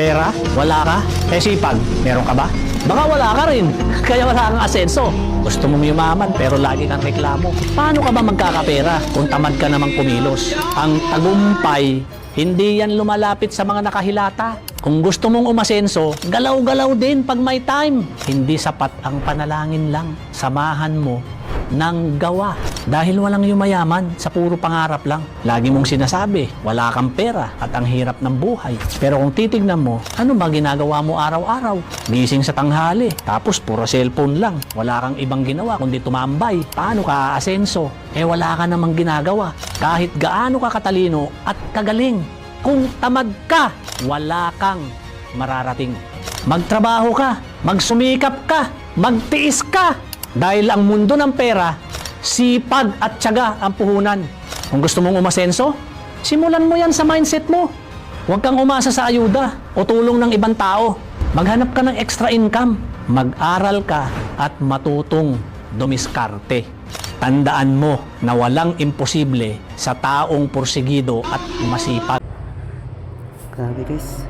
Pera? Wala ka? Sipag? Meron ka ba? Baka wala ka rin, kaya wala kang asenso. Gusto mong yumaman pero lagi kang reklamo. Paano ka ba magkakapera kung tamad ka namang kumilos? Ang tagumpay, hindi yan lumalapit sa mga nakahilata. Kung gusto mong umasenso, galaw-galaw din pag may time. Hindi sapat ang panalangin lang. Samahan mo ng gawa. Dahil walang yumayaman sa puro pangarap lang. Lagi mong sinasabi, wala kang pera at ang hirap ng buhay. Pero kung titignan mo, ano ba ginagawa mo araw-araw? Gising sa tanghali, tapos puro cellphone lang. Wala kang ibang ginawa kundi tumambay. Paano ka aasenso? Wala ka namang ginagawa. Kahit gaano ka katalino at kagaling. Kung tamad ka, wala kang mararating. Magtrabaho ka, magsumikap ka, magtiis ka. Dahil ang mundo ng pera, sipag at tiyaga ang puhunan. Kung gusto mong umasenso, simulan mo yan sa mindset mo. Huwag kang umasa sa ayuda o tulong ng ibang tao. Maghanap ka ng extra income. Mag-aral ka at matutong dumiskarte. Tandaan mo na walang imposible sa taong porsigido at masipag. Grabe guys.